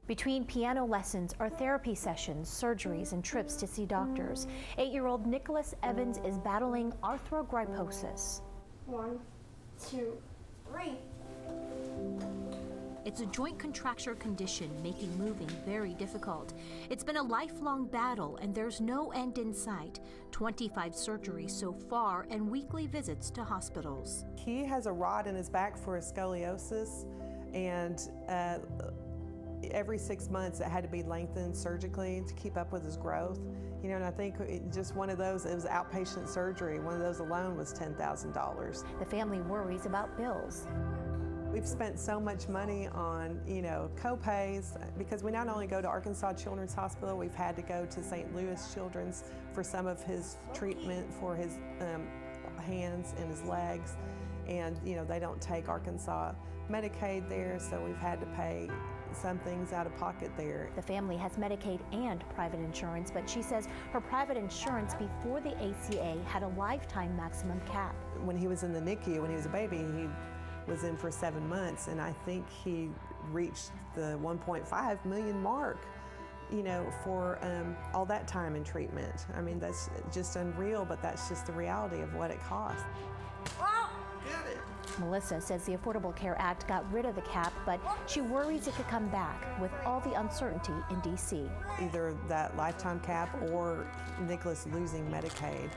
Between piano lessons are therapy sessions, surgeries, and trips to see doctors. 8-year-old Nicholas Evans is battling arthrogryposis. 1, 2, 3. It's a joint contracture condition, making moving very difficult. It's been a lifelong battle, and there's no end in sight. 25 surgeries so far and weekly visits to hospitals. He has a rod in his back for his scoliosis, and every 6 months it had to be lengthened surgically to keep up with his growth. You know, and I think just one of those, it was outpatient surgery. One of those alone was $10,000. The family worries about bills. We've spent so much money on, co-pays, because we not only go to Arkansas Children's Hospital, we've had to go to St. Louis Children's for some of his treatment for his hands and his legs. And, they don't take Arkansas Medicaid there, so we've had to pay some things out of pocket there. The family has Medicaid and private insurance, but she says her private insurance before the ACA had a lifetime maximum cap. When he was in the NICU, when he was a baby, he was in for 7 months, and I think he reached the 1.5 million mark, for all that time in treatment. I mean, that's just unreal, but that's just the reality of what it costs. Melissa says the Affordable Care Act got rid of the cap, but she worries it could come back with all the uncertainty in D.C. Either that lifetime cap or Nicholas losing Medicaid.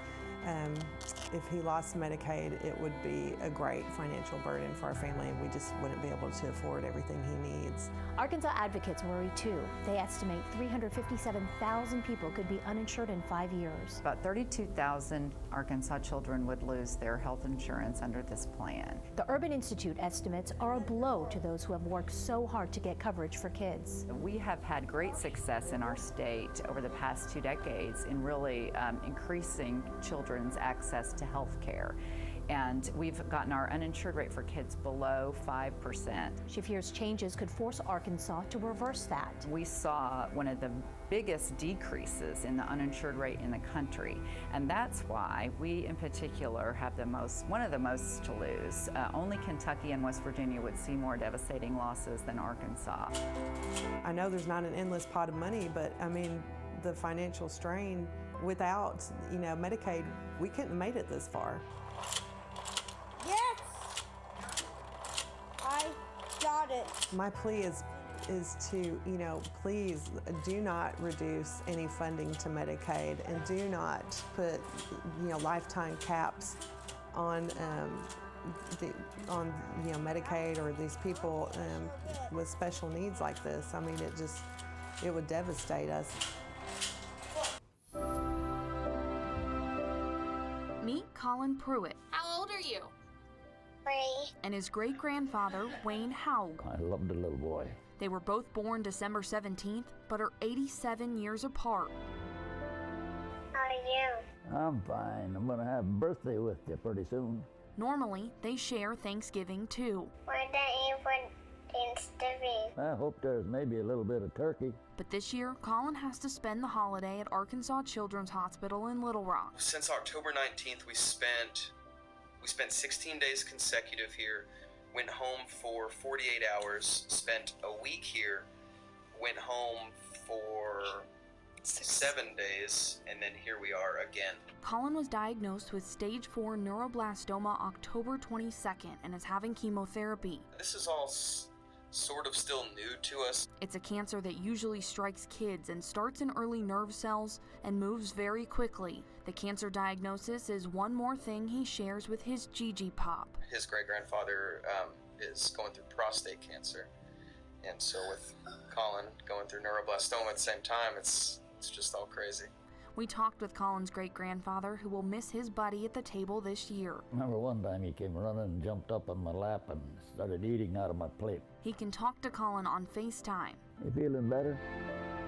If he lost Medicaid, it would be a great financial burden for our family, and we just wouldn't be able to afford everything he needs. Arkansas advocates worry too. They estimate 357,000 people could be uninsured in 5 years. About 32,000 Arkansas children would lose their health insurance under this plan. The Urban Institute estimates are a blow to those who have worked so hard to get coverage for kids. We have had great success in our state over the past 2 decades in really increasing children's access to health care. And we've gotten our uninsured rate for kids below 5%. She fears changes could force Arkansas to reverse that. We saw one of the biggest decreases in the uninsured rate in the country, and that's why we in particular have one of the most to lose. Only Kentucky and West Virginia would see more devastating losses than Arkansas. I know there's not an endless pot of money, but I mean, the financial strain without, Medicaid, we couldn't have made it this far. Yes! I got it. My plea is to, please do not reduce any funding to Medicaid, and do not put, lifetime caps on Medicaid or these people with special needs like this. I mean, it would devastate us. Meet Colin Pruitt. How old are you? 3. And his great-grandfather, Wayne Haug. I loved the little boy. They were both born December 17th, but are 87 years apart. How are you? I'm fine. I'm going to have a birthday with you pretty soon. Normally, they share Thanksgiving too. Where don't you want things to be? I hope there's maybe a little bit of turkey. But this year, Colin has to spend the holiday at Arkansas Children's Hospital in Little Rock. Since October 19th, we spent 16 days consecutive here, went home for 48 hours, spent a week here, went home for 7 days, and then here we are again. Colin was diagnosed with stage 4 neuroblastoma October 22nd and is having chemotherapy. This is all sort of still new to us. It's a cancer that usually strikes kids and starts in early nerve cells and moves very quickly. The cancer diagnosis is one more thing he shares with his Gigi Pop. His great-grandfather is going through prostate cancer, and so with Colin going through neuroblastoma at the same time, it's just all crazy. We talked with Colin's great-grandfather, who will miss his buddy at the table this year. Remember one time he came running and jumped up on my lap and started eating out of my plate. He can talk to Colin on FaceTime. You feeling better?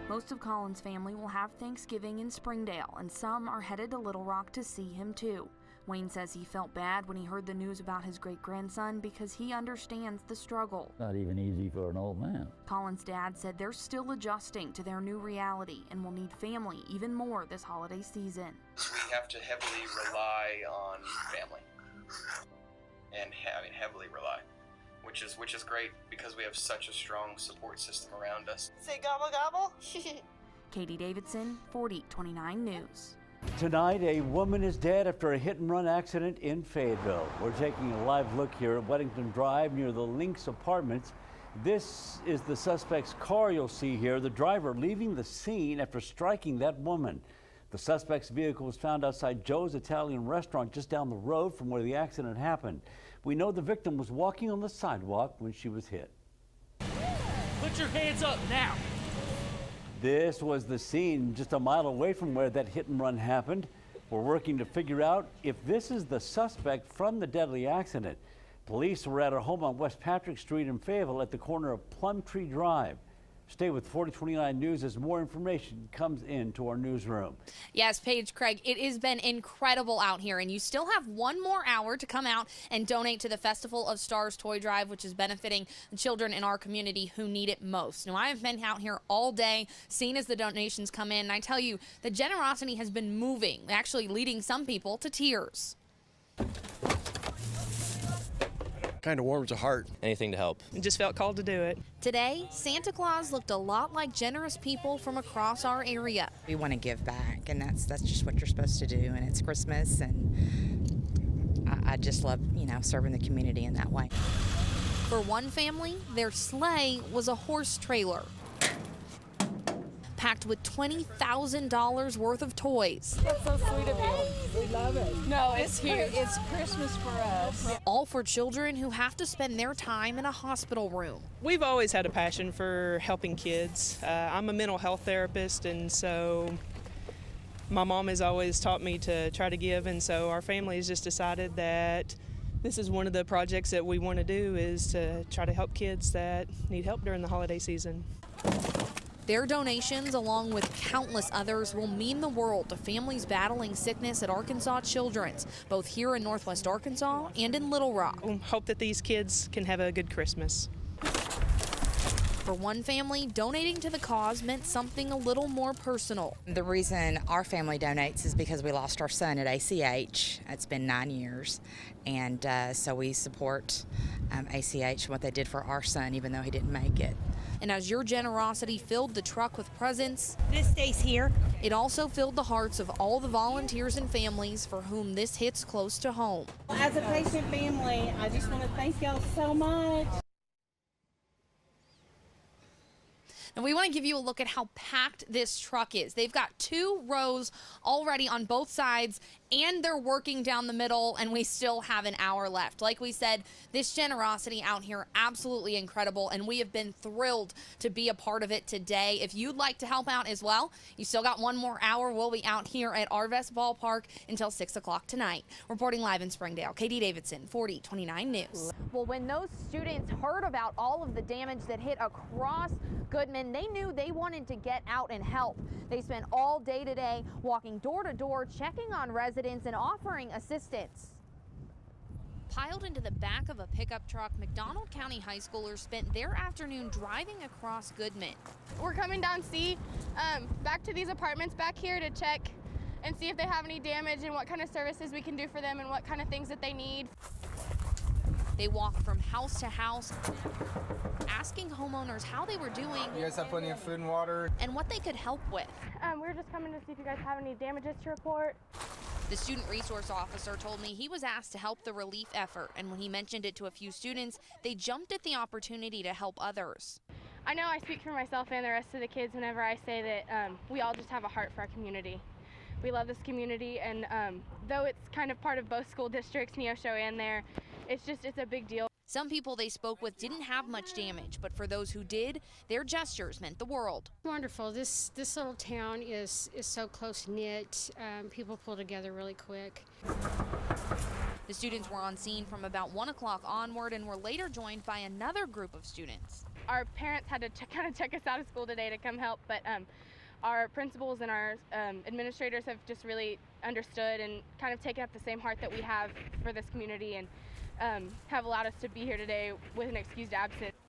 Most of Colin's family will have Thanksgiving in Springdale, and some are headed to Little Rock to see him too. Wayne says he felt bad when he heard the news about his great-grandson because he understands the struggle. Not even easy for an old man. Colin's dad said they're still adjusting to their new reality and will need family even more this holiday season. We have to heavily rely on family, and heavily rely. which is great because we have such a strong support system around us. Say gobble gobble. Katie Davidson, 4029 News. Tonight, a woman is dead after a hit-and-run accident in Fayetteville. We're taking a live look here at Weddington Drive near the Lynx Apartments. This is the suspect's car you'll see here, the driver leaving the scene after striking that woman. The suspect's vehicle was found outside Joe's Italian restaurant just down the road from where the accident happened. We know the victim was walking on the sidewalk when she was hit. Put your hands up now. This was the scene just a mile away from where that hit and run happened. We're working to figure out if this is the suspect from the deadly accident. Police were at her home on West Patrick Street in Fayetteville at the corner of Plum Tree Drive. Stay with 4029 News as more information comes into our newsroom. Yes, Paige, Craig, it has been incredible out here, and you still have one more hour to come out and donate to the Festival of Stars Toy Drive, which is benefiting the children in our community who need it most. Now, I have been out here all day, seeing as the donations come in, and I tell you, the generosity has been moving, actually leading some people to tears. Kind of warms the heart. Anything to help. Just felt called to do it. Today, Santa Claus looked a lot like generous people from across our area. We want to give back, and that's just what you're supposed to do, and it's Christmas, and I just love, serving the community in that way. For one family, their sleigh was a horse trailer packed with $20,000 worth of toys. That's so sweet of you. We love it. No, it's here. It's Christmas for us. All for children who have to spend their time in a hospital room. We've always had a passion for helping kids. I'm a mental health therapist, and so my mom has always taught me to try to give, and so our family has just decided that this is one of the projects that we want to do, is to try to help kids that need help during the holiday season. Their donations, along with countless others, will mean the world to families battling sickness at Arkansas Children's, both here in Northwest Arkansas and in Little Rock. We hope that these kids can have a good Christmas. For one family, donating to the cause meant something a little more personal. The reason our family donates is because we lost our son at ACH. It's been 9 years, and so we support ACH, what they did for our son, even though he didn't make it. And as your generosity filled the truck with presents, This stays here. it also filled the hearts of all the volunteers and families for whom this hits close to home. As a patient family, I just want to thank y'all so much. And we want to give you a look at how packed this truck is. They've got 2 rows already on both sides, and they're working down the middle, and we still have an hour left. Like we said, this generosity out here, absolutely incredible, and we have been thrilled to be a part of it today. If you'd like to help out as well, you still got one more hour. We'll be out here at Arvest Ballpark until 6 o'clock tonight. Reporting live in Springdale, Katie Davidson, 4029 News. Well, when those students heard about all of the damage that hit across Goodman, they knew they wanted to get out and help. They spent all day today walking door to door, checking on residents and offering assistance. Piled into the back of a pickup truck, McDonald County high schoolers spent their afternoon driving across Goodman. We're coming down back to these apartments back here to check and see if they have any damage and what kind of services we can do for them and what kind of things that they need. They walked from house to house, asking homeowners how they were doing. You guys have plenty of food and water? And what they could help with. We're just coming to see if you guys have any damages to report. The student resource officer told me he was asked to help the relief effort, and when he mentioned it to a few students, they jumped at the opportunity to help others. I know I speak for myself and the rest of the kids whenever I say that we all just have a heart for our community. We love this community, and though it's kind of part of both school districts, Neosho and there, it's a big deal. Some people they spoke with didn't have much damage, but for those who did, their gestures meant the world. Wonderful. This little town is so close-knit. People pull together really quick. The students were on scene from about 1 o'clock onward and were later joined by another group of students. Our parents had to kind of check us out of school today to come help, but our principals and our administrators have just really understood and kind of taken up the same heart that we have for this community and have allowed us to be here today with an excused absence.